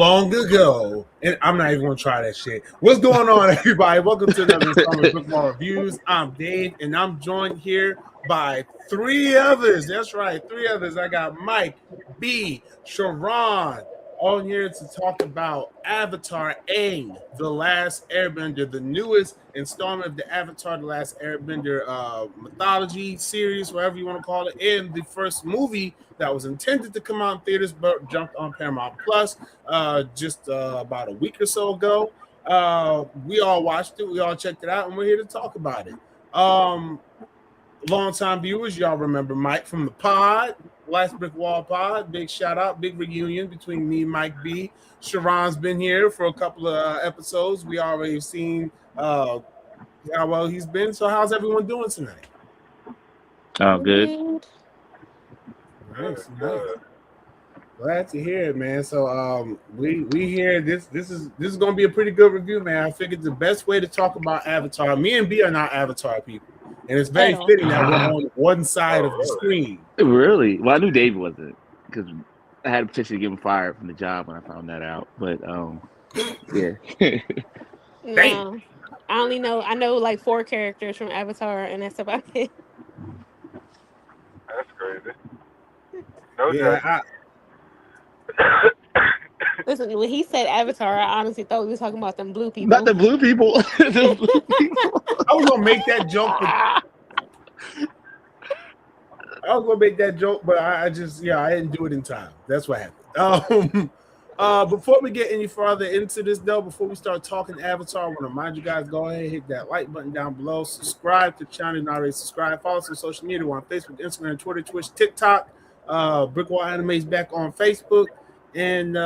long ago, and I'm not even gonna try that shit. What's going on, everybody? Welcome to another installment of BrickWall Reviews. I'm Dave, and I'm joined here by three others. That's right, three others. I got Mike, B, Sharon, all here to talk about Avatar Aang, The Last Airbender, the newest installment of the Avatar The Last Airbender mythology series, whatever you want to call it, and the first movie that was intended to come out in theaters but jumped on Paramount Plus just about a week or so ago. We all watched it, we all checked it out, and we're here to talk about it. Long-time viewers, y'all remember Mike from the pod, Last BrickWall pod. Big shout out, big reunion between me and Mike B. Sharon's been here for a couple of episodes. We already seen how well he's been. So how's everyone doing tonight? Oh, good. Nice. Glad to hear it, man. So we hear this is gonna be a pretty good review, man. I figured the best way to talk about Avatar, me and B are not Avatar people, and it's very fitting that we're on one side of the screen. Really? Well, I knew David wasn't, because I had a petition to get him fired from the job when I found that out. But yeah. No, I know like 4 characters from Avatar, and that's about it. That's crazy. No Yeah. Listen, when he said Avatar, I honestly thought we were talking about them blue people. Not the blue people. The blue people. I was gonna make that joke. But I didn't do it in time. That's what happened. Before we get any further into this, though, before we start talking Avatar, I want to remind you guys, go ahead and hit that like button down below. Subscribe to the channel. Not already subscribe. Follow us on social media. We're on Facebook, Instagram, Twitter, Twitch, TikTok. BrickWall Anime's back on Facebook. And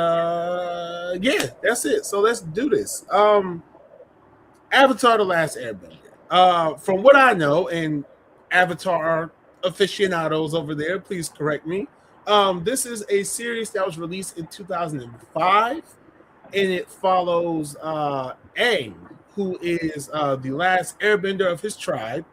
yeah, that's it. So let's do this. Avatar The Last Airbender. From what I know, and Avatar aficionados over there, please correct me. This is a series that was released in 2005, and it follows Aang, who is the last airbender of his tribe.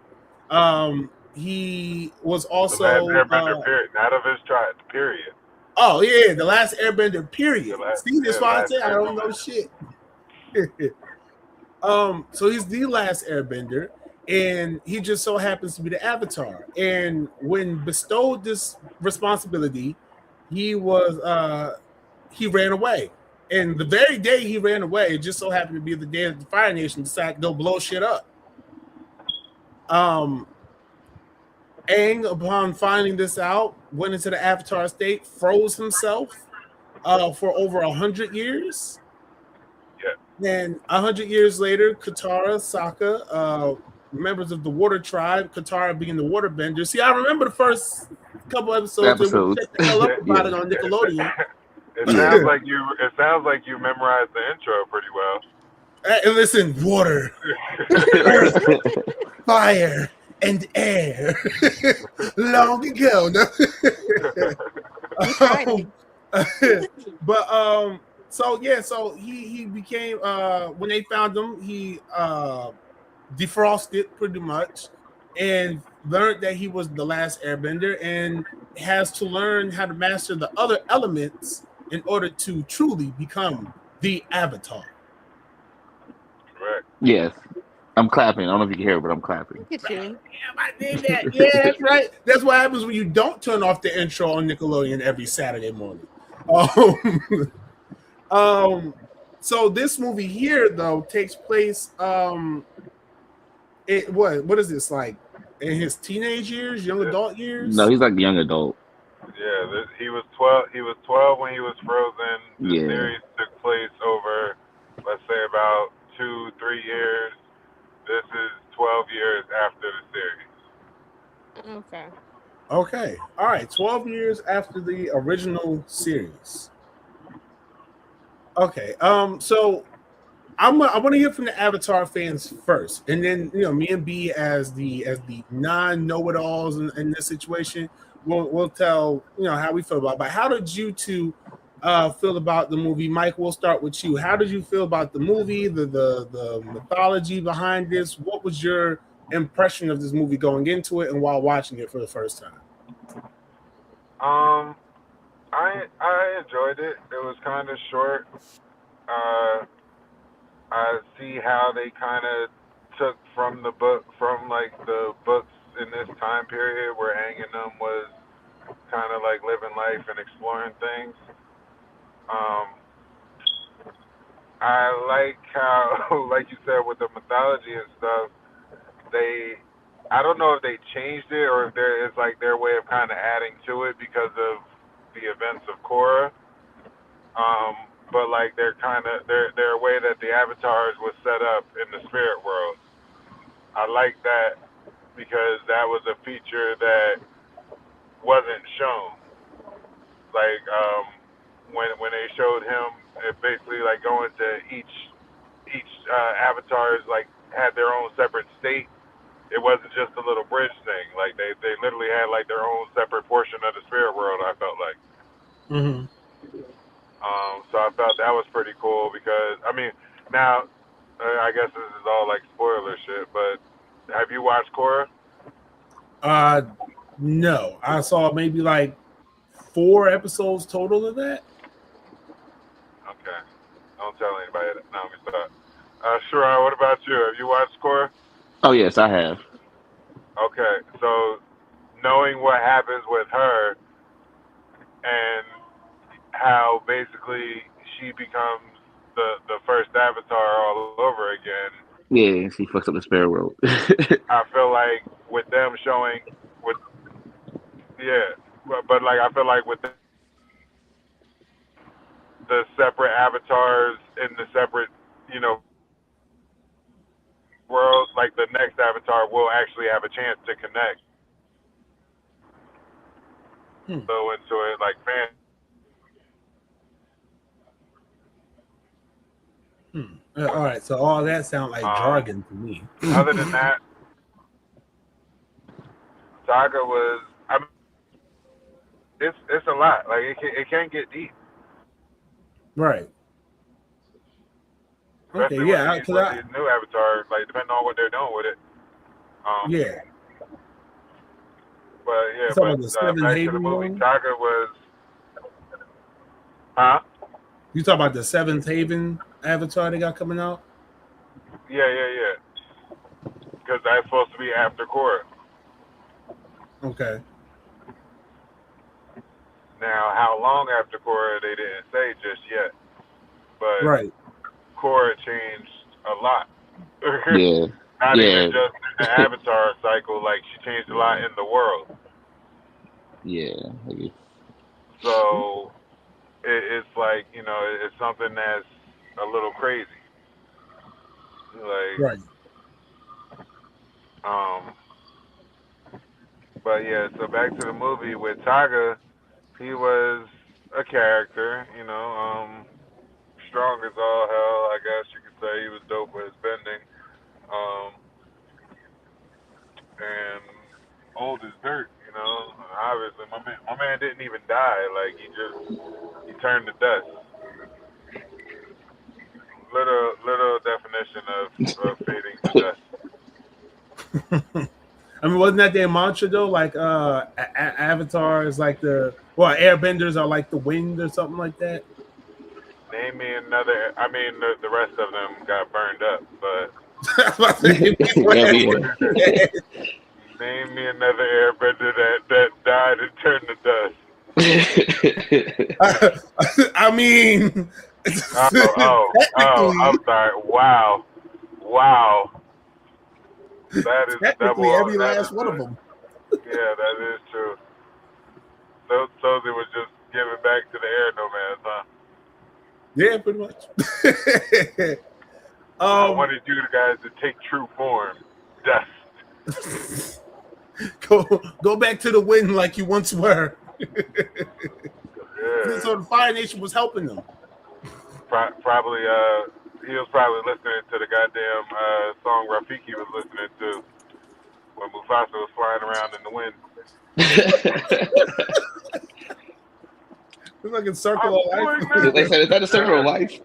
He was also the last airbender, period, not of his tribe, period. Oh yeah, the last airbender, period. See, that's why I say I don't know shit. So he's the last airbender, and he just so happens to be the Avatar. And when bestowed this responsibility, he ran away. And the very day he ran away, it just so happened to be the day that the Fire Nation decided to go blow shit up. Aang, upon finding this out, went into the Avatar state, froze himself for over 100 years. Yeah. And 100 years later, Katara, Sokka, members of the Water Tribe, Katara being the Waterbender. See, I remember the first couple episodes. And we checked the hell up about it on Nickelodeon. It sounds like you memorized the intro pretty well. And listen, water, earth, fire, and air. Long ago. So he became when they found him, he defrosted pretty much and learned that he was the last airbender and has to learn how to master the other elements in order to truly become the Avatar. Correct. Yes. I'm clapping. I don't know if you can hear it, but I'm clapping. Look at you. Damn, I did that. Yeah, that's right. That's what happens when you don't turn off the intro on Nickelodeon every Saturday morning. So this movie here, though, takes place. What is this, like in his teenage years, young adult years? No, he's like a young adult. Yeah, he was 12. He was 12 when he was frozen. The series took place over, let's say, about 2-3 years. This is 12 years after the series. Okay. All right. 12 years after the original series. Okay. So I want to hear from the Avatar fans first, and then me and B as the non-know-it-alls in this situation, we'll tell how we feel about it. But how did you two feel about the movie? Mike, we'll start with you. How did you feel about the movie, the mythology behind this? What was your impression of this movie going into it and while watching it for the first time? I I enjoyed it. It was kind of short. I see how they kind of took from the books in this time period where Aang and them was kind of like living life and exploring things. Um, I like how, like you said, with the mythology and stuff, I don't know if they changed it or if there is like their way of kind of adding to it because of the events of Korra. But like their way that the avatars was set up in the spirit world. I like that because that was a feature that wasn't shown. Like when they showed him, it basically like going to each avatars like had their own separate state. It wasn't just a little bridge thing. Like they literally had like their own separate portion of the spirit world. I felt like. Mm-hmm. So I felt that was pretty cool because I mean now I guess this is all like spoiler shit, but have you watched Korra? No. I saw maybe like 4 episodes total of that. Okay. Don't tell anybody that. No, we start. Sure. What about you? Have you watched Korra? Oh yes, I have. Okay. So knowing what happens with her and how basically she becomes the first Avatar all over again. Yeah, she fucks up the spirit world. I feel like with them showing, but like I feel like with the separate avatars in the separate, worlds, like the next Avatar will actually have a chance to connect. So into it, like fan. All right, so all that sounds like jargon to me. Other than that, Saga was. I mean, it's a lot. Like it can get deep. Right. Especially okay. Yeah. with these new avatars, like depending on what they're doing with it. Yeah. But yeah, back to the movie. One? Saga was. Huh? You talk about the Seventh Haven Avatar they got coming out? Yeah. Because that's supposed to be after Korra. Okay. Now, how long after Korra, they didn't say just yet. But right. Korra changed a lot. Yeah. Not even just in the Avatar cycle, like she changed a lot in the world. Yeah. So it's like, it's something that's a little crazy. Like, right. But yeah, so back to the movie with Taga, he was a character, strong as all hell, I guess you could say. He was dope with his bending. And old as dirt, obviously my man didn't even die, like he turned to dust. Little definition of fading to dust. I mean, wasn't that their mantra though? Like Avatar is like Airbenders are like the wind or something like that. Name me another. I mean, the rest of them got burned up, but name me another Airbender that died and turned to dust. I mean, I'm sorry. Wow. That is technically every last one of them. Yeah, that is true. So they was just giving back to the air nomads, huh? Yeah, pretty much. I wanted you guys to take true form. Dust. Go back to the wind like you once were. Yeah. So the Fire Nation was helping them. Probably, he was probably listening to the goddamn song Rafiki was listening to when Mufasa was flying around in the wind. It's like a circle of life. They said, is that a circle of life?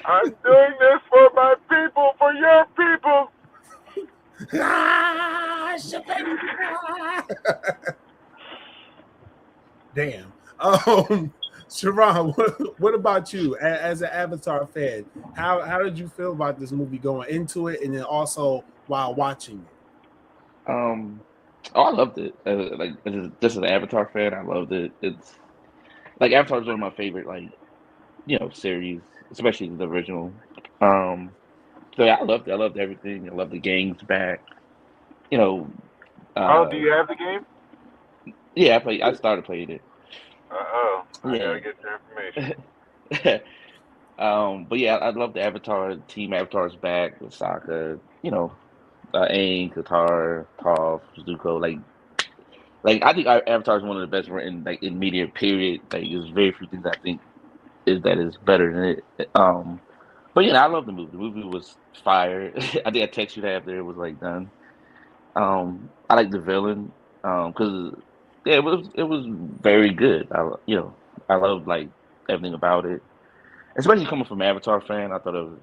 I'm doing this for my people, for your people. Damn. Sharon, what about you as an Avatar fan? How did you feel about this movie going into it, and then also while watching it? I loved it. Like just as an Avatar fan, I loved it. It's like Avatar is one of my favorite series, especially the original. Um, so yeah, I loved it. I loved everything. I loved the gangs back. You know, Oh, do uh, you have the game? yeah, I started playing it. I Yeah. gotta get your information. But yeah, I love the Avatar. Team Avatar's back with Sokka. Aang, Katara, Toph, Zuko. Like I think Avatar is one of the best written like in media. Period. Like there's very few things I think is better than it. But yeah, I love the movie. The movie was fire. I think I texted you that after it was like done. I like the villain. Because yeah, it was very good. I loved like everything about it. Especially coming from an Avatar fan, I thought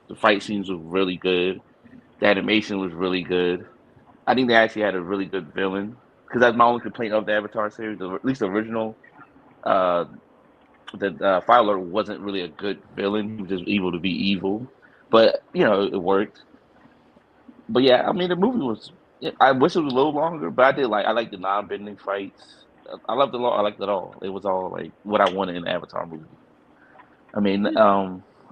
the fight scenes were really good. The animation was really good. I think they actually had a really good villain because that's my only complaint of the Avatar series, at least the original. Uh, that Fire Lord wasn't really a good villain. He was just evil to be evil, but it worked. But yeah, I mean the movie was. Yeah, I wish it was a little longer, but I like the non-bending fights. I loved it all. I liked it all. It was all like what I wanted in an Avatar movie. I mean, I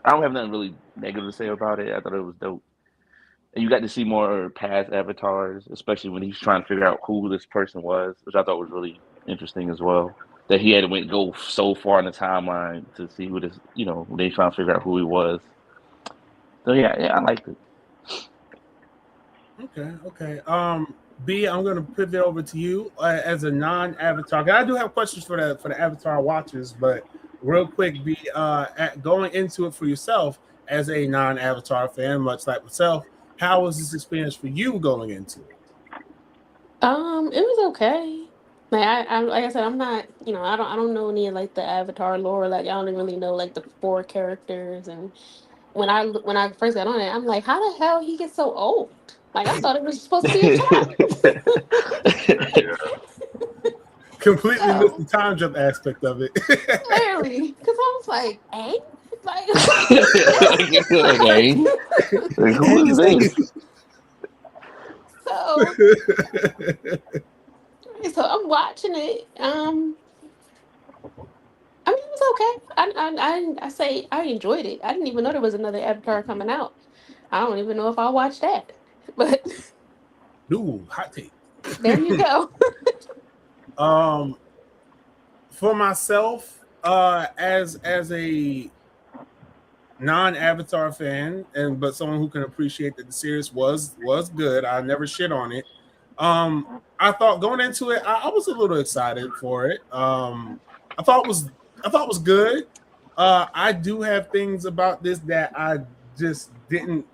don't have nothing really negative to say about it. I thought it was dope. And you got to see more past avatars, especially when he's trying to figure out who this person was, which I thought was really interesting as well. That he had to go so far in the timeline to see who this, when they trying to figure out who he was. So yeah, I liked it. Okay. B, I'm gonna pivot over to you as a non-Avatar. I do have questions for the Avatar watchers, but real quick, B, going into it for yourself as a non-Avatar fan, much like myself, how was this experience for you going into it? It was okay. Like like I said, I'm not, I don't know any of like the Avatar lore. Like I don't even really know like the four characters. And when I first got on it, I'm like, how the hell he get so old? Like I thought it was supposed to be a child. Yeah. Completely missed So the time jump aspect of it. clearly, because I was like, eh? Like, Okay. Like, who is this? so so I'm watching it. I mean, it was okay. I say I enjoyed it. I didn't even know there was another Avatar coming out. I don't even know if I'll watch that. But Ooh, hot take. there you go. Um, for myself, as a non-Avatar fan, but someone who can appreciate that the series was good. I never shit on it. I thought going into it, I was a little excited for it. I thought it was good. I do have things about this that I just didn't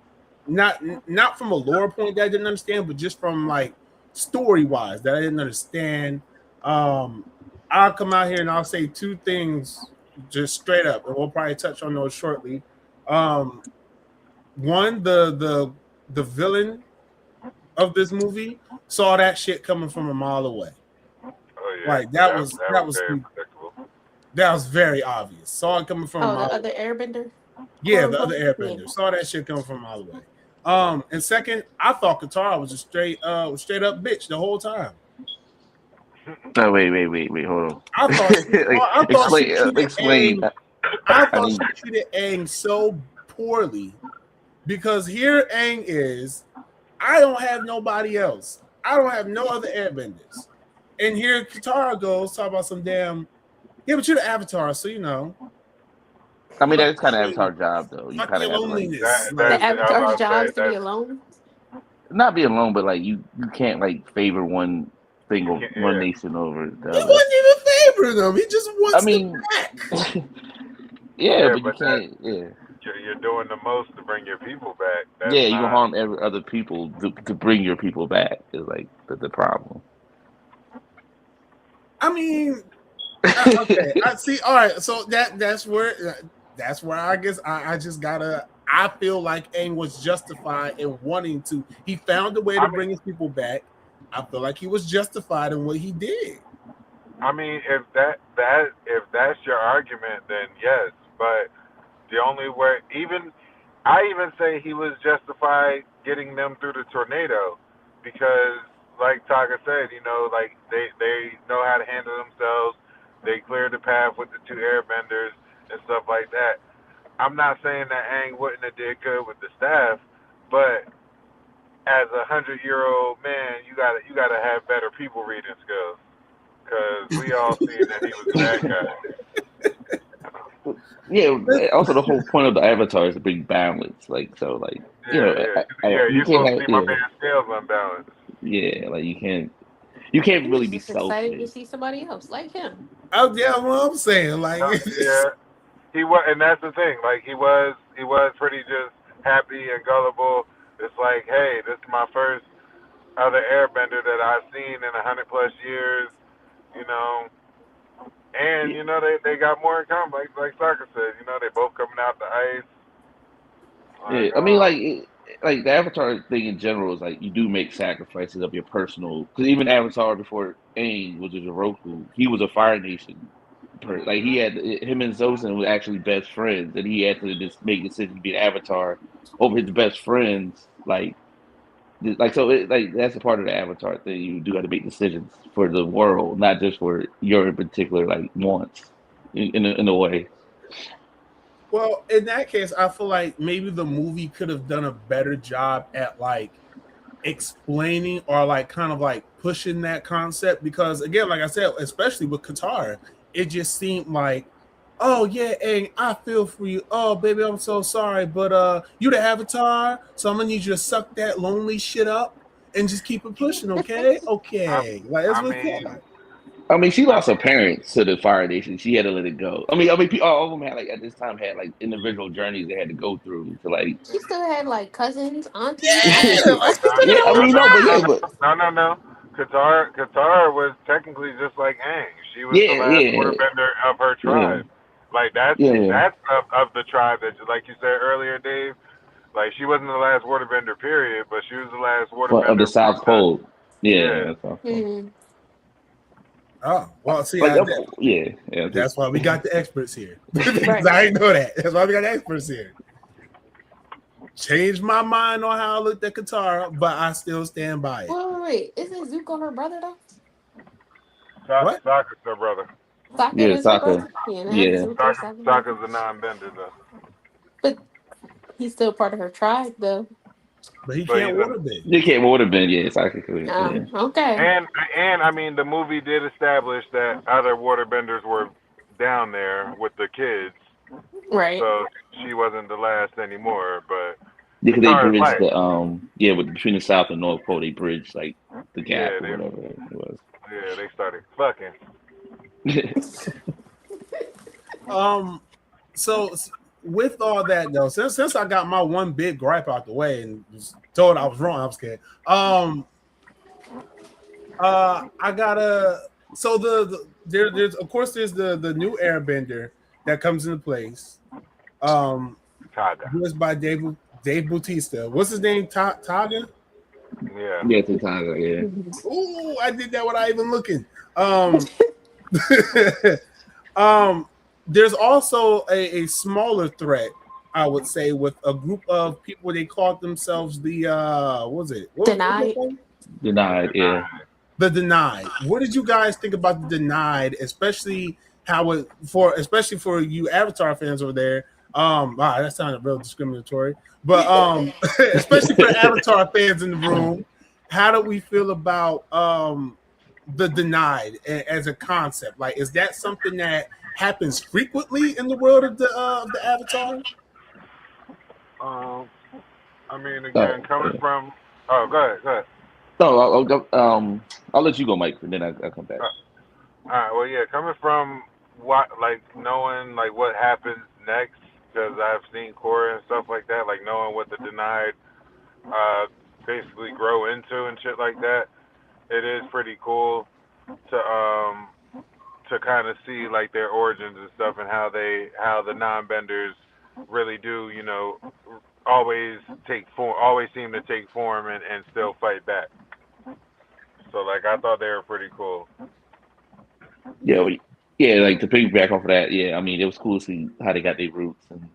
not from a lore point that I didn't understand, but just from like story wise that I didn't understand. Um, I'll come out here and I'll say two things just straight up, and we'll probably touch on those shortly. Um, one, the villain of this movie saw that shit coming from a mile away. Oh yeah. Like that was was very predictable. that was very obvious. Saw it coming from a Oh, mile the away. other Airbender. Yeah, Quote the other unquote? Airbender Yeah. saw that shit coming from a mile away. And second, I thought Katara was a straight up bitch the whole time. Oh, wait, hold on. I thought she treated Explain. Aang. I I thought mean, she treated Aang so poorly because here Aang is. I don't have nobody else. I don't have no other Airbenders. And here Katara goes talk about some damn. Yeah, but you're the Avatar, so you know. I mean Fuck that's kind of you. Avatar job though. You Fuck kind your of have to like loneliness. The That's Like, I was Avatar's about to job say is to be that's alone. not be alone, but like you can't like favor one thing you or can't, one yeah. nation over the he other. wasn't even favoring them. He just I wants them mean, back. yeah, Yeah, but you but that can't. Yeah, you're doing the most to bring your people back. That's yeah, you gonna not. harm every other people to bring your people back is like the problem. I mean, okay. I see. All right. So that's where I guess I just gotta. I feel like Aang was justified in wanting to. He found a way I to mean, bring his people back. I feel like he was justified in what he did. I mean, if that's your argument, then yes. But the only way, I even say he was justified getting them through the tornado, because, like Taka said, like they know how to handle themselves. They cleared the path with the two airbenders and stuff like that. I'm not saying that Aang wouldn't have did good with the staff, but as a 100-year-old man, you gotta have better people reading skills, because we all seen that he was a bad guy. Yeah. Also, the whole point of the Avatar is to bring balance. Like so, like Yeah, yeah, yeah. you You're can't supposed to have see my man's scales unbalanced. like you can't He really was be just excited to selfish. see somebody else like him. Oh yeah, what I'm saying, like, Yeah, he was, and that's the thing. Like he was pretty just happy and gullible. It's like, hey, this is my first other airbender that I've seen in 100+ years. You know, and Yeah, they got more in common. Like Sokka said, they both coming out the ice. yeah. Like, I mean, like the Avatar thing in general is like you do make sacrifices of your personal. Because even Avatar before Aang was a Roku, he was a Fire Nation. Like he had him and Zosen were actually best friends, and he had to just make decisions to be an Avatar over his best friends. Like that's a part of the Avatar thing. You do have to make decisions for the world, not just for your particular like wants. In a way. well, in that case, I feel like maybe the movie could have done a better job at like explaining or like kind of like pushing that concept, because again, like I said, especially with Qatar, it just seemed like, oh yeah, and I feel for you. Oh baby, I'm so sorry, but you the Avatar, so I'm gonna need you to suck that lonely shit up and just keep it pushing, okay? I, Okay, like that's I what it's mean, like. I mean, she I lost her mean, parents to the Fire Nation. She had to let it go. All of them had like at this time had like individual journeys they had to go through to like. She still had like cousins, aunties, Yeah, uncles. like, no, Yeah, I no, mean, no, no, but no, yeah, no, but no, no, no. Qatar was technically just like Aang. She was the yeah, last yeah, waterbender of her yeah, tribe. Like that's yeah. that's of the tribe that, like you said earlier, Dave. Like she wasn't the last waterbender, period, but she was the last Of the waterbender from South the, Pole. Yeah, yeah. that's South Pole. Hmm. oh well, see, Like, yeah, yeah. that's why we got the experts here. Because Right. I didn't know that. That's why we got the experts here. Changed my mind on how I looked at Katara, but I still stand by it. Wait. Isn't Zuko her brother though? What? Sokka's her brother. Sokka Yeah, is her Sokka. brother. Yeah, that's Yeah, Zuko, Sokka brother. Sokka's a non-bender though, But he's still part of her tribe though. But he but can't he's a, water bend. you can't would have been. Yeah, Sokka could. Yeah, Okay. and I mean the movie did establish that other waterbenders were down there with the kids, Right. so she wasn't the last anymore. But because they Katara's bridged life, the with between the South and North Pole, they bridged like the gap yeah, or they whatever it was. started fucking. Um, so with all that though, since I got my one big gripe out the way and was told I was wrong, I'm scared. I gotta. So there's of course there's the new Airbender that comes into place. Um, Kaga, voiced by Dave Bautista. What's his name? Taga. yeah. Yeah, to Tiger. Yeah, Ooh, I did that without even looking. Um, um, there's also a smaller threat, I would say, with a group of people. They called themselves the what was it? What was it Denied. called? denied. Yeah, The Denied. What did you guys think about the Denied, especially especially for you Avatar fans over there? Wow, that sounded real discriminatory. But especially for the Avatar fans in the room, how do we feel about the Denied as a concept? Like, is that something that happens frequently in the world of the Avatar? Um, I mean, uh, again, coming from. Oh, go ahead, go ahead. no, I'll go. I'll let you go, Mike, and then I'll come back. All right. Well, yeah, coming from what, like knowing like what happens next, because I've seen Korra and stuff like that. Like knowing what the denied uh, basically grow into and shit like that. It is pretty cool to kind of see like their origins and stuff, and how the non-benders really do, always take form, always seem to take form and still fight back. So like I thought they were pretty cool. Yeah, like to piggyback off of that. Yeah, I mean, it was cool to see how they got their roots and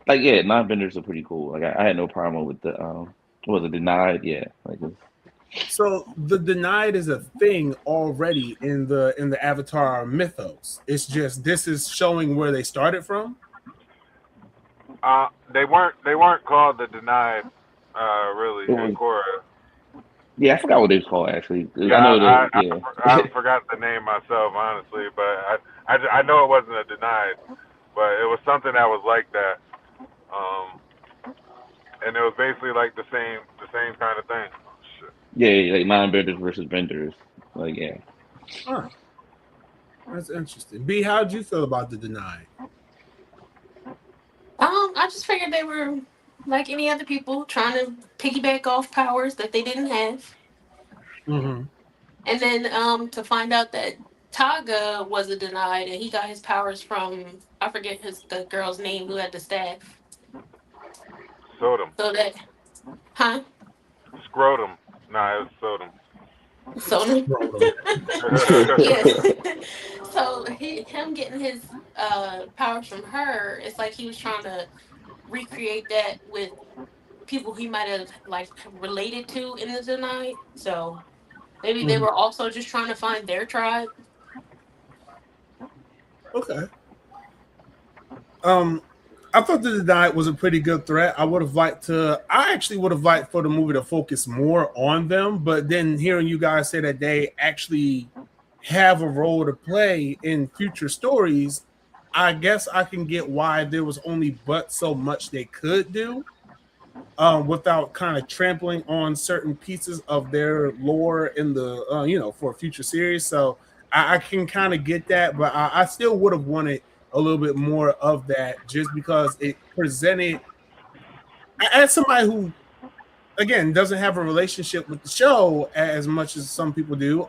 like non-benders are pretty cool. Like I had no problem with the was it denied? Yeah, like it's, So the denied is a thing already in the Avatar mythos. It's just this is showing where they started from. They weren't called the denied, really it in was Korra. yeah. I forgot what they was called actually. Yeah, I know I, that I, yeah. I forgot the name myself, honestly, but I know it wasn't a denied, but it was something that was like that, um, and it was basically like the same kind of thing. Shit. Yeah, like non-benders versus benders. Like yeah. Huh, that's interesting. B, how'd you feel about the denied? I just figured they were like any other people trying to piggyback off powers that they didn't have. Mm-hmm. And then to find out that Taga was a denied and he got his powers from I forget the girl's name who had the staff. Sodom, So that huh? scrotum. Nah, it was sodom. So Scrotum. yeah. So him getting his powers from her, it's like he was trying to recreate that with people he might have like related to in the denied. So maybe they Mhm. were also just trying to find their tribe. Okay. Um, I thought the denied was a pretty good threat. I actually would have liked for the movie to focus more on them, but then hearing you guys say that they actually have a role to play in future stories, I guess I can get why there was only but so much they could do, without kind of trampling on certain pieces of their lore in the for a future series. So I can kind of get that, but I still would have wanted a little bit more of that just because it presented as somebody who again doesn't have a relationship with the show as much as some people do.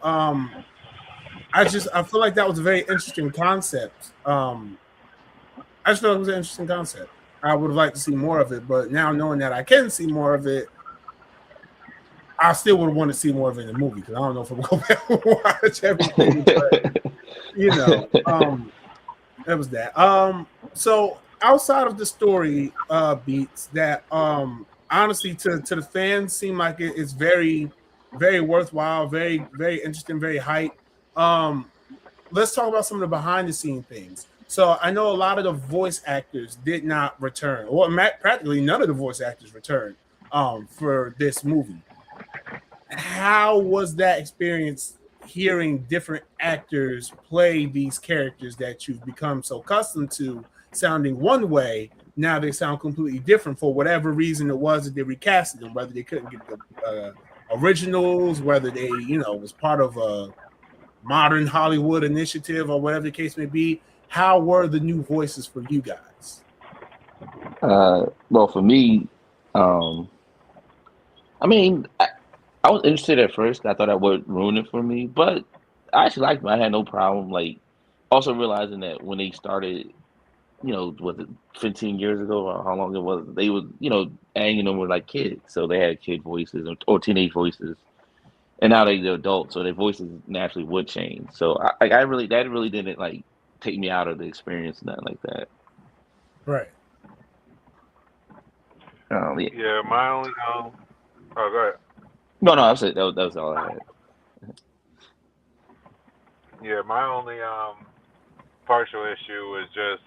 I feel like that was a very interesting concept. I just feel like it was an interesting concept. I would have liked to see more of it, but now knowing that I can see more of it, I still would want to see more of it in the movie because I don't know if I'm going to go back and watch everything, but that was that. So outside of the story beats that honestly to the fans seem like it's very, very worthwhile, very, very interesting, very hype. Um, let's talk about some of the behind the scene things. So I know a lot of the voice actors did not return, or practically none of the voice actors returned for this movie. How was that experience hearing different actors play these characters that you've become so accustomed to sounding one way? Now they sound completely different for whatever reason it was that they recasted them, whether they couldn't get the originals, whether they, was part of a modern Hollywood initiative or whatever the case may be. How were the new voices for you guys? Well, for me, um, I mean, I was interested at first. I thought that would ruin it for me, but I actually liked it. I had no problem. Like, also realizing that when they started, was it 15 years ago or how long it was, they was, Aang and them were like kids, so they had kid voices or teenage voices, and now they're adults, so their voices naturally would change. So that really didn't like take me out of the experience, nothing like that. Right. Yeah. Yeah, my only oh, go ahead. No, no, that's it. That was all I had. Yeah, my only partial issue was just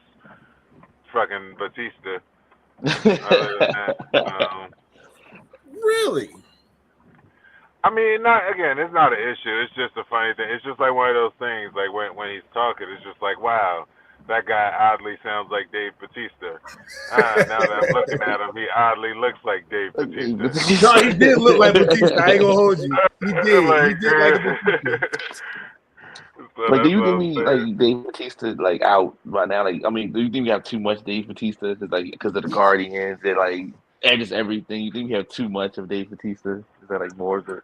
fucking Batista. Other than that, Really? I mean, not again. It's not an issue. It's just a funny thing. It's just like one of those things. Like when he's talking, it's just like, wow, that guy oddly sounds like Dave Batista. Now that I'm looking at him, he oddly looks like Dave Batista. No, he did look like Batista. I ain't gonna hold you. He did. He like, did like a Batista. so Like, do that's you what think I'm me saying. like Dave Batista like out right now? Like, I mean, do you think we have too much Dave Batista because of the Guardians and like and just everything? You think we have too much of Dave Batista? Is that like more of the?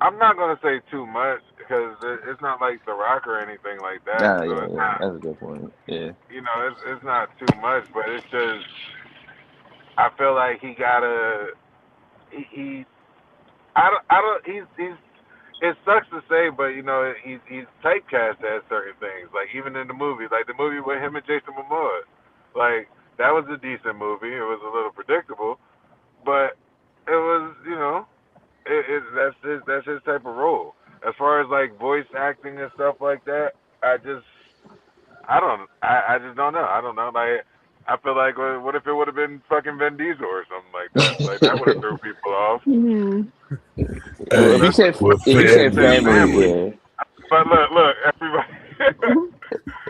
I'm not gonna say too much because it's not like The Rock or anything like that. Nah, So yeah, it's yeah, not, that's a good point. Yeah, it's not too much, but it's just I feel like he gotta he I don't he's it sucks to say, but you know he's typecast as certain things. Like even in the movie, like the movie with him and Jason Momoa, like that was a decent movie. It was a little predictable, but it was that's his type of role. As far as like voice acting and stuff like that, I just don't know. I don't know. Like I feel like what if it would have been fucking Vin Diesel or something like that? Like that would have threw people off. Mhm. Well, if you said family, yeah. But look, everybody.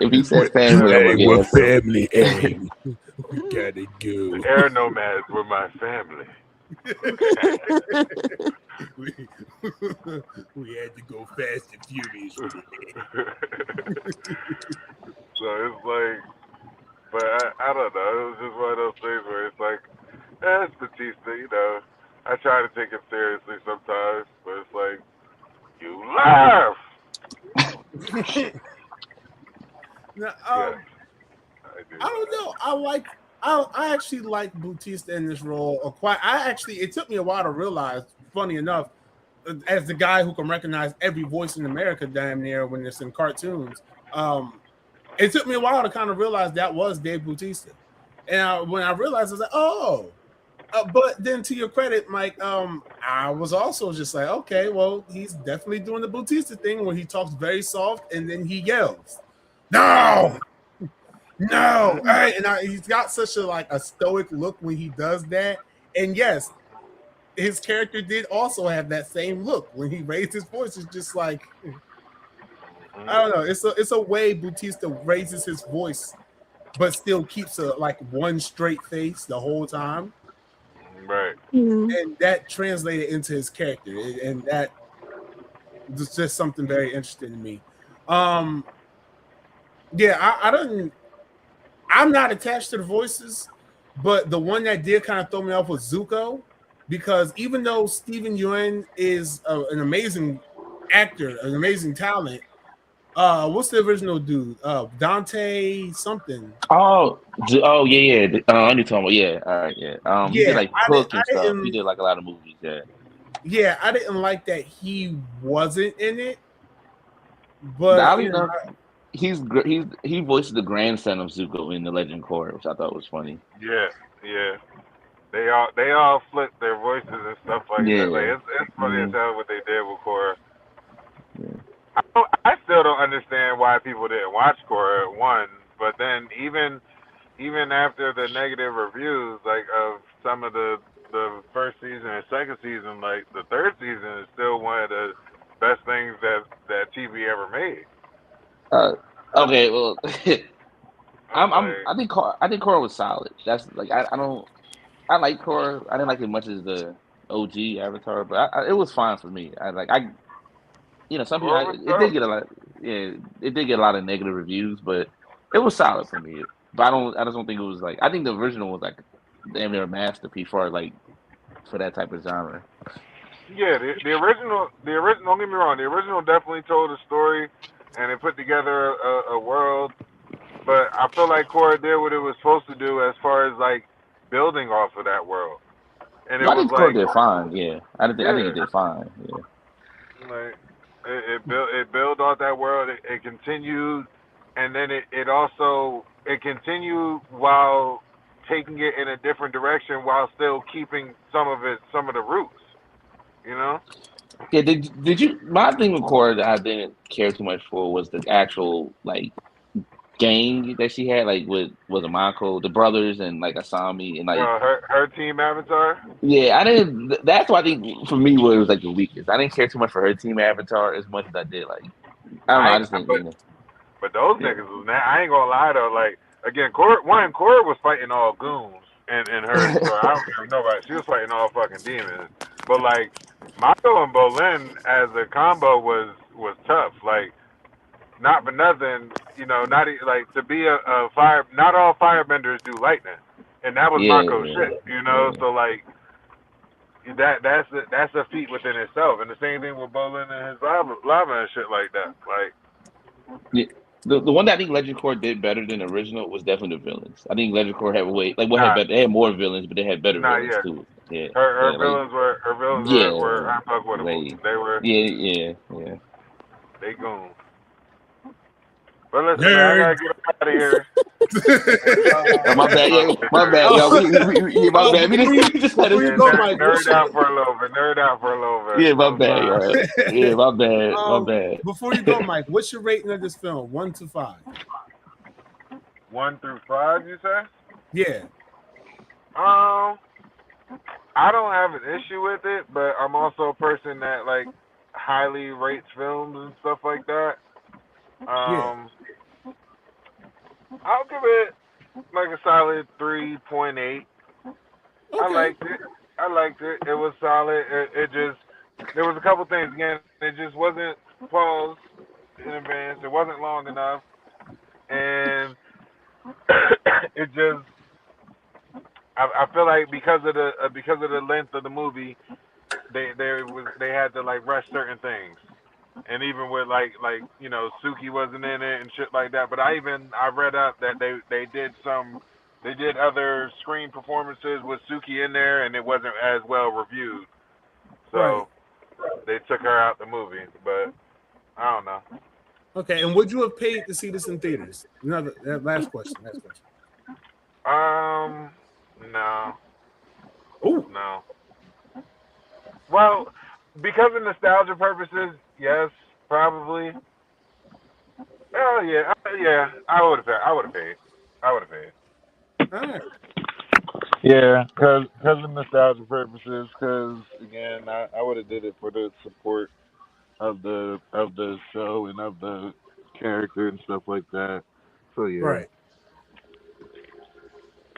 If you said family, I'm Hey, we're against. family. Hey, we gotta go. The air nomads were my family. we had to go fast and furious with it. So it's like, but I don't know. It was just one of those things where it's like, it's Batista, you know. I try to take him seriously sometimes, but it's like, you laugh. Now, Yeah, I don't know. I actually like Bautista in this role. It took me a while to realize, funny enough, as the guy who can recognize every voice in America damn near when it's in cartoons. It took me a while to kind of realize that was Dave Bautista. And when I realized, I was like, oh. But then to your credit, Mike, I was also just like, okay, well, he's definitely doing the Bautista thing where he talks very soft and then he yells, no, hey, and he's got such a stoic look when he does that. And yes, his character did also have that same look when he raised his voice. It's just like, I don't know. It's a way Bautista raises his voice, but still keeps one straight face the whole time. right. And that translated into his character, and that was just something very interesting to me. Yeah, I'm not attached to the voices, but the one that did kind of throw me off was Zuko, because even though Steven Yeun is an amazing actor, an amazing talent, what's the original dude? Dante something. Oh yeah. I need to talk about all right, yeah. He did like Hook and stuff. He did like a lot of movies, yeah. Yeah, I didn't like that he wasn't in it, but he voiced the grandson of Zuko in The Legend Korra, which I thought was funny. Yeah. They all flipped their voices and stuff like that. Like it's funny as hell what they did with Korra. Yeah. I still don't understand why people didn't watch Korra at one, but then even after the negative reviews, like of some of the first season and second season, like the third season is still one of the best things that TV ever made. Okay, well, I think Korra was solid. That's like I like Korra. I didn't like it as much as the OG Avatar, but it was fine for me. Some people it did get a lot. Yeah, it did get a lot of negative reviews, but it was solid for me. But I just don't think it was like. I think the original was like damn near a masterpiece for that type of genre. Yeah, the original. Don't get me wrong. The original definitely told a story, and it put together a world. But I feel like Korra did what it was supposed to do as far as like building off of that world. And I think Korra did fine. Yeah, I think it did fine. Yeah. Like it built off that world. It continued, and then it also continued while taking it in a different direction while still keeping some of the roots. You know? Yeah. Did you? My thing with Korra that I didn't care too much for was the actual like gang that she had, like with Mako, the brothers, and like Asami, and like her team Avatar. Yeah, I didn't. That's why I think for me what it was like the weakest. I didn't care too much for her team Avatar as much as I did like. I don't know. I just think. But those niggas was mad. I ain't gonna lie though. Like again, Korra was fighting all goons, and her. I don't really know about it. She was fighting all fucking demons. But like Mako and Bolin as a combo was tough. Like. Not for nothing, not like to be a fire. Not all firebenders do lightning, and that was Mako's shit, So like that's a feat within itself, and the same thing with Bolin and his lava and shit like that. Like, the one that I think Legend Korra did better than the original was definitely the villains. I think Legend Korra had better. They had more villains, but they had better villains too. Yeah. Her Yeah, villains were unfuckwittable. They were Yeah. they goons. But listen, man, I Nerd. gotta get out of here. My bad. Yeah, my bad. Oh, Yeah, my bad. We just had before to. you Yeah, go, Mike, nerd out for a little bit. Nerd out for a little bit. Yeah, my I'm bad. sorry. Yeah, my bad. My bad. before you go, Mike, what's your rating of this film? 1 to 5. 1 through 5, you say? Yeah. I don't have an issue with it, but I'm also a person that like highly rates films and stuff like that. Yeah. I'll give it like a solid 3.8. I Okay. liked it. It was solid. It just there was a couple things again. It just wasn't paused in advance. It wasn't long enough, and it just I feel like because of the length of the movie, they had to like rush certain things. And even with like Suki wasn't in it and shit like that. But I read up that they did other screen performances with Suki in there, and it wasn't as well reviewed. Right. So they took her out the movie. But I don't know. Okay. And would you have paid to see this in theaters? Last question. No. Oh. No. Well, because of nostalgia purposes, yes, probably. Oh yeah. I would have paid. All right. Yeah, because of nostalgia purposes. Because again, I would have did it for the support of the show and of the character and stuff like that. So yeah. Right.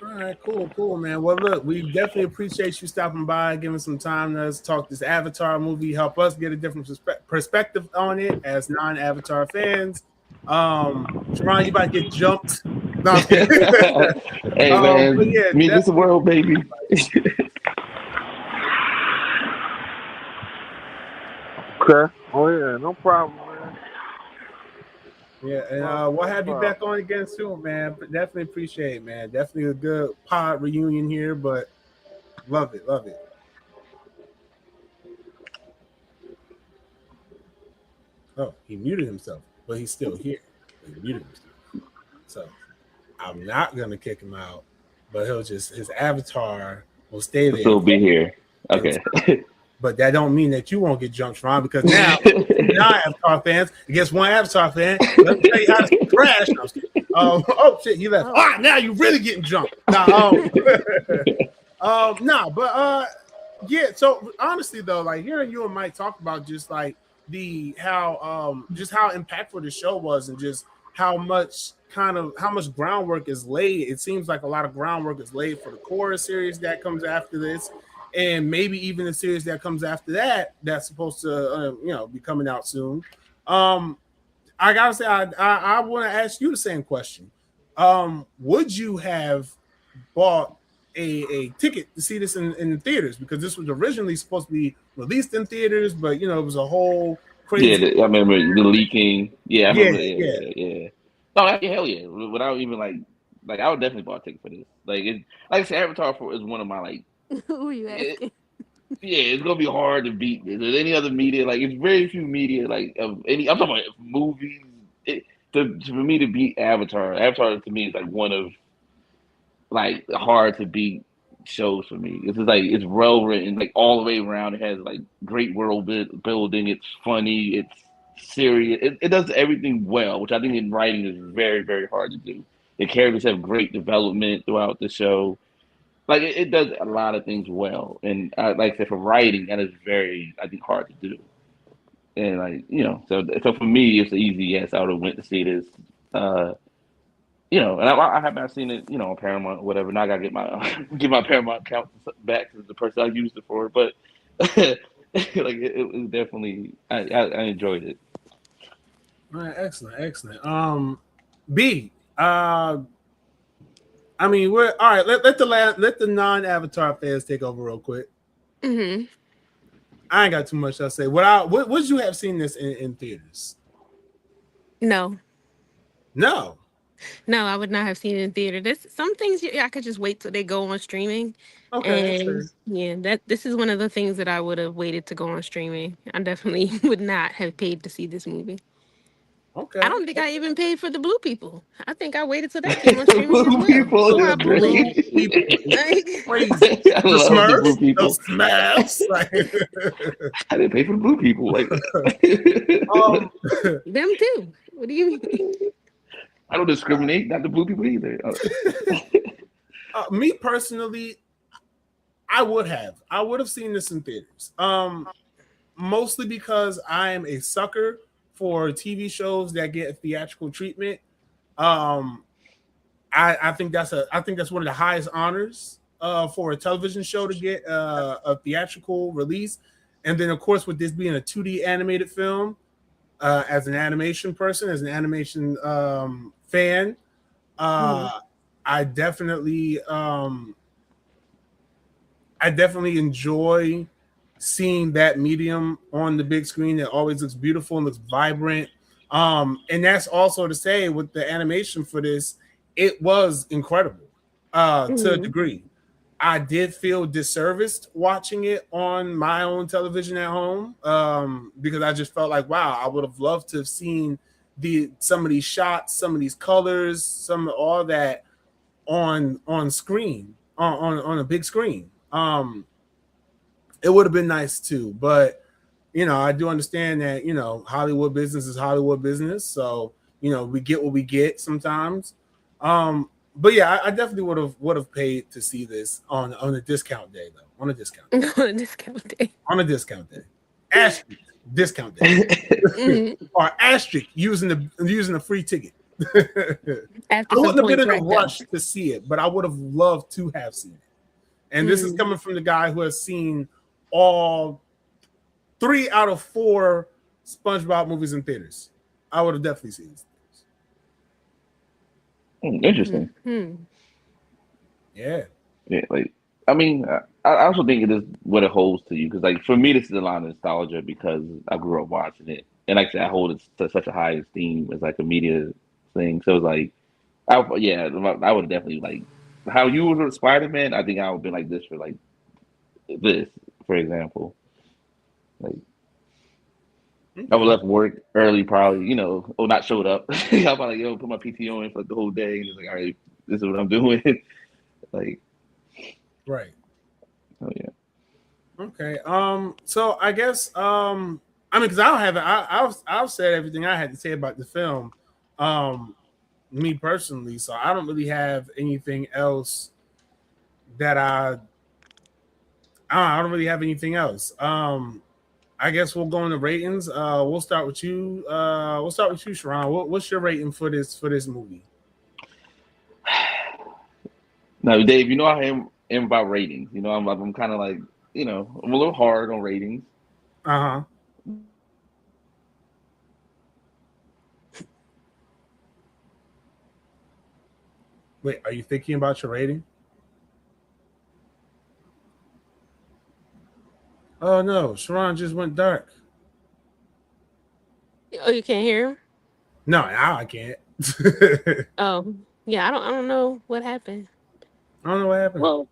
All right, cool, man. Well, look, we definitely appreciate you stopping by, giving some time to us talk this Avatar movie, help us get a different perspective on it as non-Avatar fans. Sharon, you about to get jumped. No, Hey man, but yeah, meet this world, baby. Okay. Oh yeah, no problem, man. Yeah, and we'll have you back on again soon, man. Definitely appreciate it, man. Definitely a good pod reunion here, but love it. Oh, he muted himself, but he's still here. He muted himself. So I'm not gonna kick him out, but his avatar will stay there. He'll be here. Okay. But that don't mean that you won't get jumped, Ron, because now Avatar fans against one Avatar fan. Let me tell you how to crash. Oh shit, he left. Ah, now you're really getting jumped. Yeah. So honestly though, like hearing you and Mike talk about just like how impactful the show was and just how much groundwork is laid. It seems like a lot of groundwork is laid for the Korra series that comes after this. And maybe even the series that comes after that, that's supposed to, be coming out soon. I gotta say, I want to ask you the same question. Would you have bought a ticket to see this in the theaters? Because this was originally supposed to be released in theaters, but it was a whole crazy. Yeah, I remember the leaking. Yeah, I remember. Yeah. No, hell yeah! Without even like I would definitely buy a ticket for this. Like I said, Avatar is one of my like. Who are you asking? It's gonna be hard to beat this. There's any other media, like it's very few media, like of any. I'm talking about movies. For me to beat Avatar to me is like one of like hard to beat shows for me. It's just like it's well written, like all the way around. It has like great world building. It's funny. It's serious. It does everything well, which I think in writing is very very hard to do. The characters have great development throughout the show. Like it does a lot of things well, and like I said, for writing, that is very, I think, hard to do. And so for me, it's an easy yes. I would have went to see this, and I have not seen it, on Paramount or whatever. Now I gotta get my Paramount account back to the person I used it for, but like it was definitely, I enjoyed it. All right, excellent. B, I mean, we're all right. Let the non-Avatar fans take over real quick. Mm-hmm. I ain't got too much to say. Would you have seen this in theaters? No. No, I would not have seen it in theater. This some things I could just wait till they go on streaming, Okay, that's and fair. yeah, that this is one of the things that I would have waited to go on streaming. I definitely would not have paid to see this movie. I Okay. don't think I even paid for the Blue People. I think I waited till that came on streaming as Blue well, people or is I The bootlegged blue it. crazy. people is Like, crazy. I The love the blue Smurfs, the people. Smurfs. Like, I didn't pay for the blue people. Like, um, them too. What do you mean? I don't discriminate. Not the blue people either. me personally, I would have seen this in theaters. Mostly because I am a sucker for TV shows that get theatrical treatment. Um, I think that's one of the highest honors for a television show to get a theatrical release. And then of course with this being a 2D animated film, as an animation person, as an animation fan, Mhm. uh, I definitely enjoy seeing that medium on the big screen. It always looks beautiful and looks vibrant. And that's also to say with the animation for this, it was incredible to a Mhm. degree. I did feel disserviced watching it on my own television at home because I just felt like, wow, I would have loved to have seen some of these shots, some of these colors, some of all that on screen on a big screen. It would have been nice too, but I do understand that Hollywood business is Hollywood business, so we get what we get sometimes. But yeah, I definitely would have paid to see this on a discount day though. On a discount day. On a discount day. On a discount day. Asterisk discount day. Mhm. Or asterisk using the free ticket. I After some wouldn't have been points in a racked up. rush to see it, but I would have loved to have seen it. And this is Mhm. coming from the guy who has seen all 3 out of 4 SpongeBob movies in theaters. I would have definitely seen this. Interesting. Mhm. Yeah. Yeah, like I mean, I also think it is what it holds to you because, like, for me, this is a lot of nostalgia because I grew up watching it, and like I said, I hold it to such a high esteem as like a media thing. So it's like, I would definitely like how you were with Spider Man. I think I would be like this for like this, for example. Like I would Okay. left work early, probably, or not showed up. I'm like, yo, put my PTO in for like, the whole day, and it's like, all right, this is what I'm doing. Like, Right. oh yeah. Okay. So I guess I mean, because I don't have it. I've said everything I had to say about the film. Um, me personally, so I don't really have anything else that I don't really have anything else. I guess we'll go into ratings. We'll start with you. Sharon. What's your rating for this movie? Now, Dave, I am about ratings. I'm kind of like, I'm a little hard on ratings. Uh-huh. Wait, are you thinking about your rating? Oh no, Sharon just went dark. Oh, you can't hear him? No, now I can't. Oh, yeah. I don't know what happened. I don't know what happened. Well,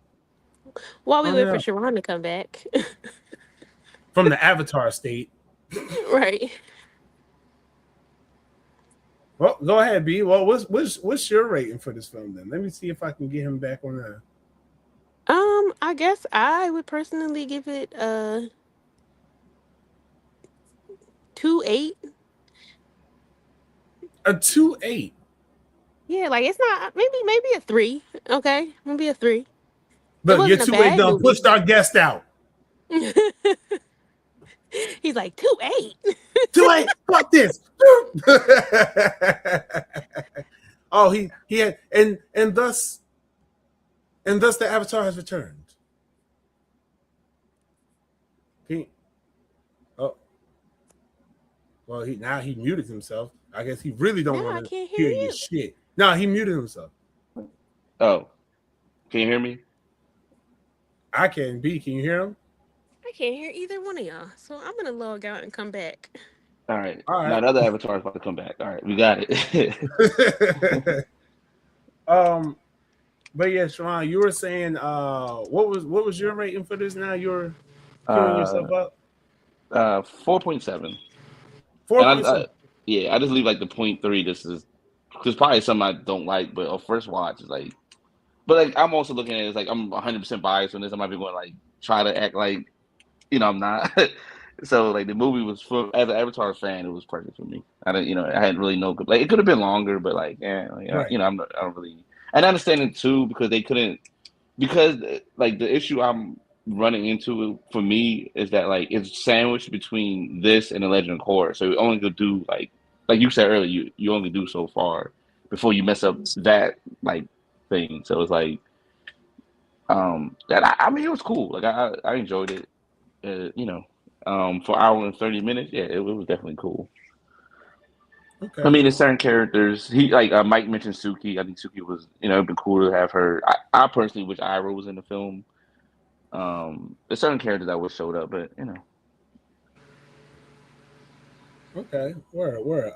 while we Oh wait for no. Sharon to come back, From the Avatar state. right? Well, go ahead, B. Well, what's your rating for this film then? Let me see if I can get him back on the I guess I would personally give it a 2.8. a 2.8. Yeah, like it's not maybe a 3. Okay, maybe a 3. It Look, your wasn't a 2.8 bad done movie. pushed our guest out. He's like 2.8. 2.8. Fuck this. Oh, he had and thus the Avatar has returned. He, oh, well, he muted himself. I guess he really don't Now want I to can't hear hear your you. shit. No, he muted himself. Oh, can you hear me? I can. B, can you hear him? I can't hear either one of y'all. So I'm gonna log out and come back. All right. All Now right. another avatar is about to come back. All right, we got it. Um, but yeah, Sharon, you were saying what was your rating for this now? You're queuing Uh, yourself up? 4.7. Four And point seven. yeah, I just leave like the point .3. This is there's probably something I don't like, but on first watch is like. But like I'm also looking at it as like I'm 100% biased on this. I might be going like try to act like I'm not. So like the movie was for as an Avatar fan, it was perfect for me. I didn't, I hadn't really no like it could have been longer, but like Right. I don't really. And I understand it too because they couldn't because like the issue I'm running into for me is that like it's sandwiched between this and the Legend of Korra, so you only could do like you said earlier, you only do so far before you mess up that like thing. So it's like that I mean it was cool. Like I enjoyed it. For hour and 30 minutes, yeah, it was definitely cool. I Okay. mean, there's certain characters. He like Mike mentioned Suki. I think Suki was, it'd been cool to have her. I personally wish Ira was in the film. There's certain characters that would showed up, but Okay. Where?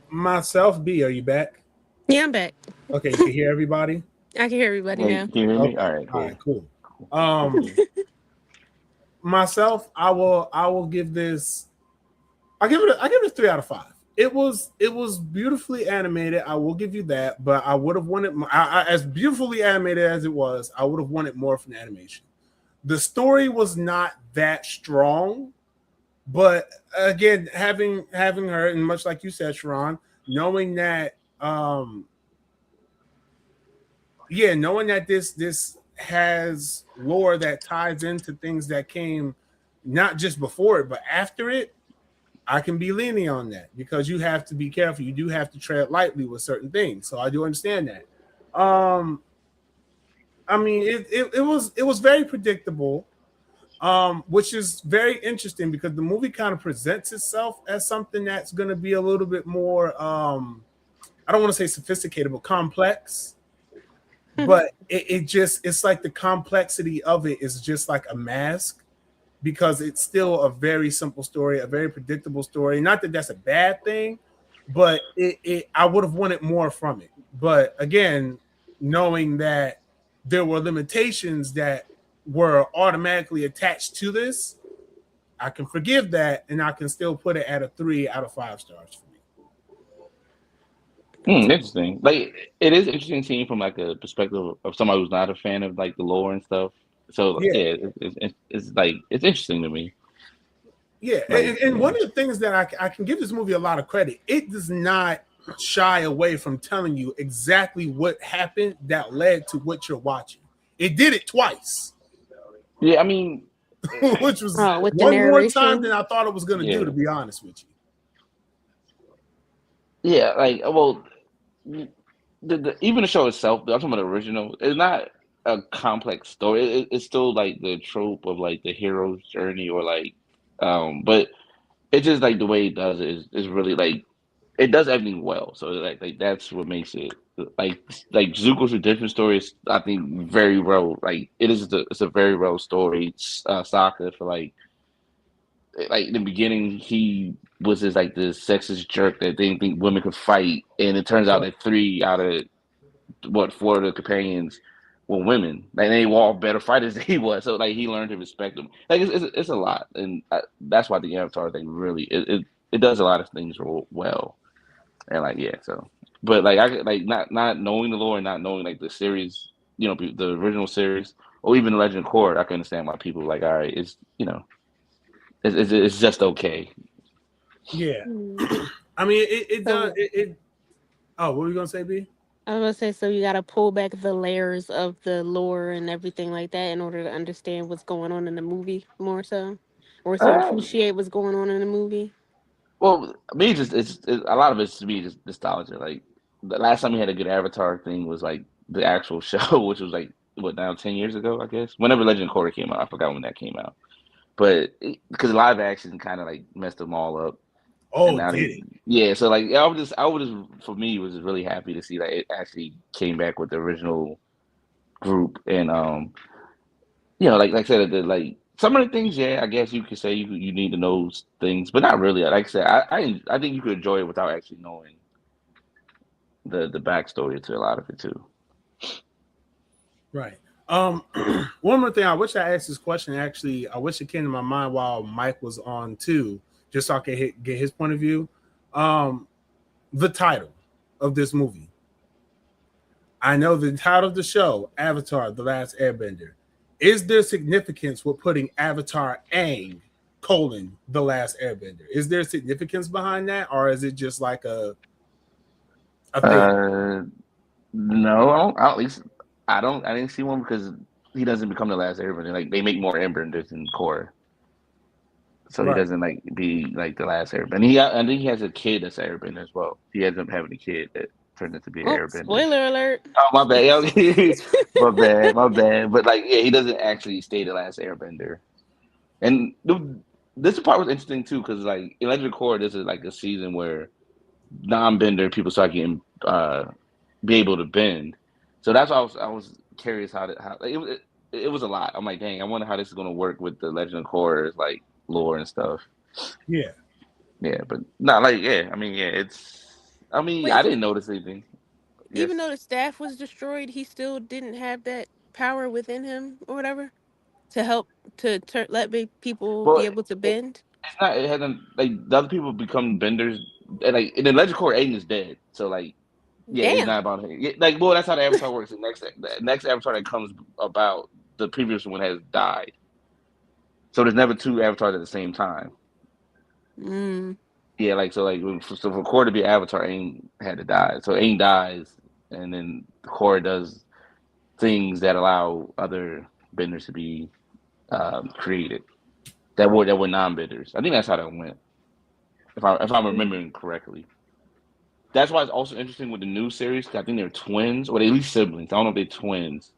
Myself, B, are you back? Yeah, I'm back. Okay, you can hear everybody? I can hear everybody hey, now. can you hear me? Okay. All right, All right, cool. cool. Cool. Um myself, I will give this I give it a 3 out of 5. It was beautifully animated. I will give you that, but I would have wanted as beautifully animated as it was. I would have wanted more from the animation. The story was not that strong, but again, having her and much like you said, Sharon, knowing that knowing that this has lore that ties into things that came not just before it but after it, I can be lenient on that because you have to be careful. You do have to tread lightly with certain things. So I do understand that. Um, I mean, it was very predictable, which is very interesting because the movie kind of presents itself as something that's going to be a little bit more. I don't want to say sophisticated, but complex. But it's like the complexity of it is just like a mask because it's still a very simple story, a very predictable story. Not that that's a bad thing, but I would have wanted more from it. But again, knowing that there were limitations that were automatically attached to this, I can forgive that and I can still put it at a 3 out of 5 stars for me. Interesting. Like it is interesting seeing from like a perspective of somebody who's not a fan of like the lore and stuff. So Yeah, yeah, it's like it's interesting to me. yeah. Like And one of the things that I can give this movie a lot of credit, it does not shy away from telling you exactly what happened that led to what you're watching. It did it twice, yeah, I mean, which was Oh, with the one more time narration. than I thought it was going to do, yeah, to be honest with you. yeah. Like well, even the show itself, I'm talking about the original, it's not a complex story. It's still like the trope of like the hero's journey or like, but it's just like the way it does it is really like it does everything well. So like that's what makes it like Zuko's redemption story is I think very well like it's a very well story. Sokka for like in the beginning he was just like this sexist jerk that didn't think women could fight, and it turns out Right. that 3 out of what 4 of the companions were women. Like they were all better fighters than he was. So like he learned to respect them. Like it's a lot, and that's why the Avatar thing really it does a lot of things well. And like yeah, so but like I like not knowing the lore and not knowing like the series, the original series or even the Legend of Korra, I can understand why people like all right, it's it's just okay. Yeah. Hmm. I mean, it does. So Oh, what were you going to say, B? I was gonna say, so you got to pull back the layers of the lore and everything like that in order to understand what's going on in the movie more so, or to Um, appreciate what's going on in the movie. Well, me just it's a lot of it's to me just nostalgia. Like the last time we had a good Avatar thing was like the actual show, which was like what now 10 years ago, I guess. Whenever Legend of Korra came out, I forgot when that came out. But because live action kind of like messed them all up, and Oh, now did they it? yeah. So like I would just for me was just really happy to see that it actually came back with the original group, and like I said, like some of the things, yeah, I guess you could say you need to know things, but not really. Like I said, I think you could enjoy it without actually knowing, the backstory to a lot of it too. Right. One more thing. I wish I asked this question. Actually, I wish it came to my mind while Mike was on too, just so I could get his point of view. The title of this movie. I know the title of the show, Avatar: The Last Airbender. Is there significance with putting Avatar Aang : The Last Airbender? Is there significance behind that, or is it just like a thing? No, at least I didn't see one because he doesn't become the last airbender. Like they make more airbenders in core, so he Right. doesn't like be like the last airbender. I think he has a kid that's an airbender as well. He ends up having a kid that turns into be an Oh, airbender. spoiler alert. Oh my bad, my bad. But like, yeah, he doesn't actually stay the last airbender. And this part was interesting too because like in Legend of Korra, this is like a season where non-bender people start getting be able to bend. So that's why I was curious how like, it was a lot. I'm like, dang, I wonder how this is gonna work with the Legend of Korra's like lore and stuff. Yeah. Yeah, but not like yeah. I mean, yeah, I mean, Wait, I so didn't notice anything. Yes. even though the staff was destroyed, he still didn't have that power within him or whatever to help to let people Well, be able to bend. it's not. It hasn't like the other people become benders. And like in the Legend of Korra, Aang is dead. So like, yeah, it's not Damn. about him. Yeah, like, well, that's how the Avatar works. The next Avatar that comes about, the previous one has died. So there's never two avatars at the same time. Mm. Yeah, like so, like so for Korra to be Avatar, Aang had to die. So Aang dies, and then Korra does things that allow other benders to be created that were non-benders. I think that's how that went. If I'm remembering correctly, that's why it's also interesting with the new series. 'Cause I think they're twins, or they at least siblings. I don't know if they're twins,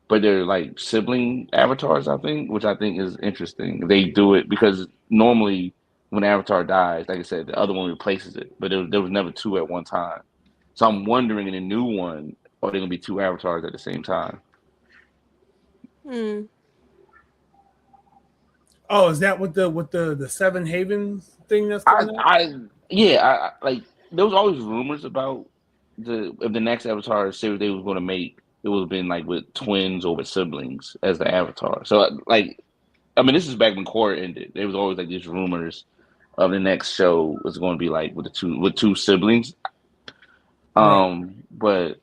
but they're like sibling avatars, I think, which I think is interesting. They do it because normally when Avatar dies, like I said, the other one replaces it, but there was never two at one time. So I'm wondering in the new one, are they gonna be two avatars at the same time? Mm. Oh, is that with the Seven Havens thing that's going on? Like there was always rumors about the next Avatar series they was going to make. It was been like with twins or with siblings as the Avatar. So like, I mean, this is back when Korra ended. There was always like these rumors of the next show was going to be like with two siblings. Right. But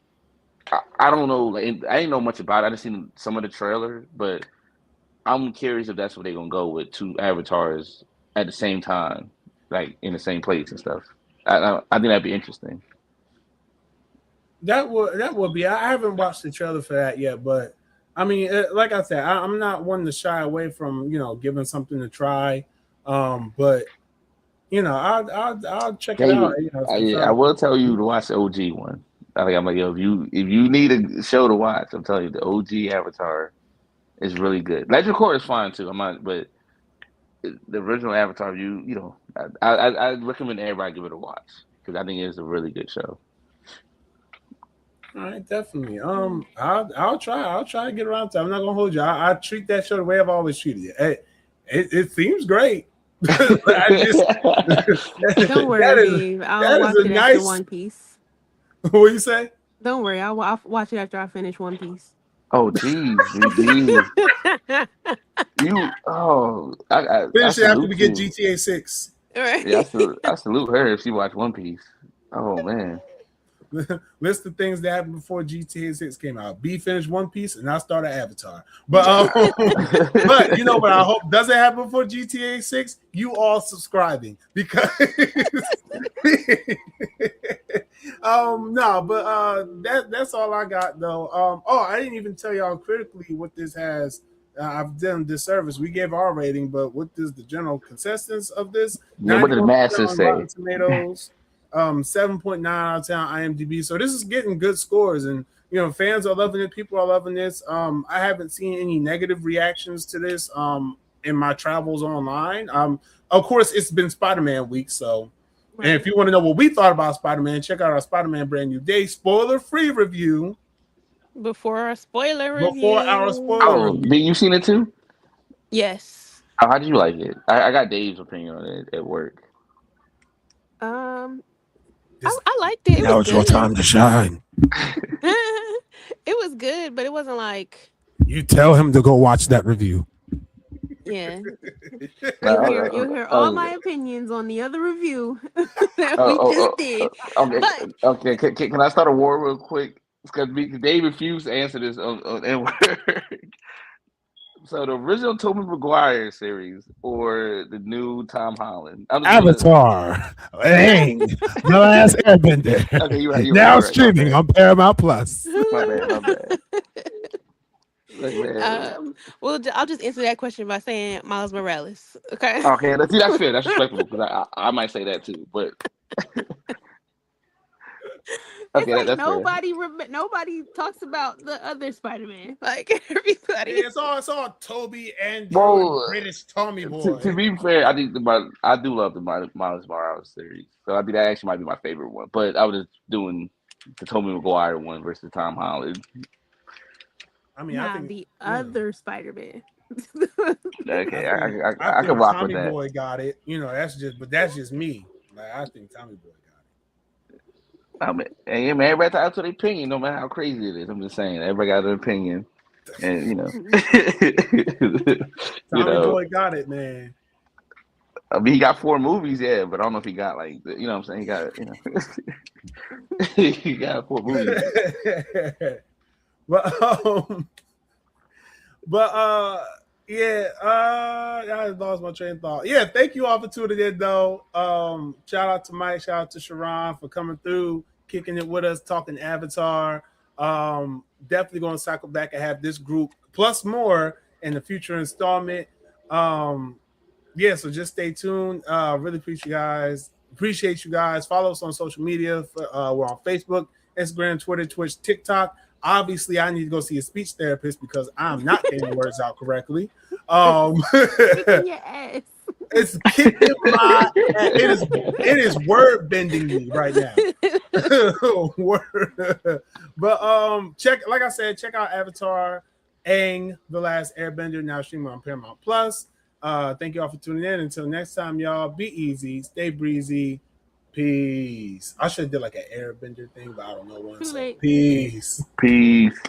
I don't know. Like, I didn't know much about it. I just seen some of the trailer, but I'm curious if that's what they're gonna go with two avatars at the same time, like in the same place and stuff. I think that'd be interesting. That would be. I haven't watched the trailer for that yet, but I mean, like I said, I'm not one to shy away from giving something to try. But I'll check it out. Hey, If I will tell you to watch the OG one. I'm like, yo, if you need a show to watch, I'm telling you, the OG Avatar is really good. Legend Core is fine too. I'm not, but the original Avatar, I recommend everybody give it a watch because I think it's a really good show. all right, definitely. I'll try. I'll try to get around to it. I'm not gonna hold you. I treat that show the way I've always treated it. It seems great. I just Don't worry, babe. I'll that is watch a it after nice. One Piece. What you say? Don't worry, I'll watch it after I finish One Piece. Oh, geez, BD. I Finish it after salute we get you. GTA 6. Yeah, Right. I salute her if she watched One Piece. Oh man. List the things that happened before GTA 6 came out. B finished One Piece and I started Avatar. But you know what I hope doesn't happen before GTA 6? You all subscribing because no, but that's all I got though. I didn't even tell y'all critically what this has. I've done this service. We gave our rating, but what is the general consensus of this? Yeah, what did the 91% masses on say? Rotten Tomatoes. 7.9 out of 10 on IMDb. So this is getting good scores, and fans are loving it. People are loving this. I haven't seen any negative reactions to this in my travels online. Of course, it's been Spider-Man week, so. Right. And if you want to know what we thought about Spider-Man, check out our Spider-Man Brand New Day spoiler-free review. Before our spoiler review. Before our spoiler review. Did you seen it too? Yes. How did you like it? I got Dave's opinion on it at work. I liked it. It Now was it's your good. time to shine. It was good, but it wasn't like. You tell him to go watch that review. Yeah. You'll hear all my opinions on the other review that we just did. Okay. Can I start a war real quick? Because they refused to answer this on N-word. So the original Tobey Maguire series or the new Tom Holland? Avatar, Aang, The Last Airbender. Okay, you're right. Now streaming on Paramount Plus. My bad. Well, I'll just answer that question by saying Miles Morales. Okay. Okay, that's fair. That's respectable because I might say that too. But okay, it's like that's nobody talks about the other Spider-Man. Like everybody. It's all Toby and British Tommy boy. To be fair, I think I do love the Miles Morales series. So I think that actually might be my favorite one. But I was just doing the Tobey Maguire one versus Tom Holland. I mean, I think the other Spider-Man. Okay, I can rock Tommy with that. Boy got it. That's just me. Like, I think Tommy Boy got it. I mean, and man, everybody got their opinion, no matter how crazy it is. I'm just saying, everybody got their opinion, and Tommy Boy got it, man. I mean, he got 4 movies, yeah, but I don't know if he got what I'm saying. He got, he got 4 movies. I lost my train of thought. Yeah, thank you all for tuning in, though. Shout out to Mike, shout out to Sharon for coming through, kicking it with us, talking Avatar. Definitely going to cycle back and have this group plus more in the future installment. So just stay tuned. Really appreciate you guys. Follow us on social media. We're on Facebook, Instagram, Twitter, Twitch, TikTok. Obviously, I need to go see a speech therapist because I'm not getting the words out correctly. Kicking your ass. It's kicking my ass. It is word bending me right now. But check out Avatar, Aang, The Last Airbender, now streaming on Paramount Plus. Thank you all for tuning in. Until next time, y'all, be easy, stay breezy. Peace. I should have did like an Airbender thing, but I don't know one. So peace. Peace.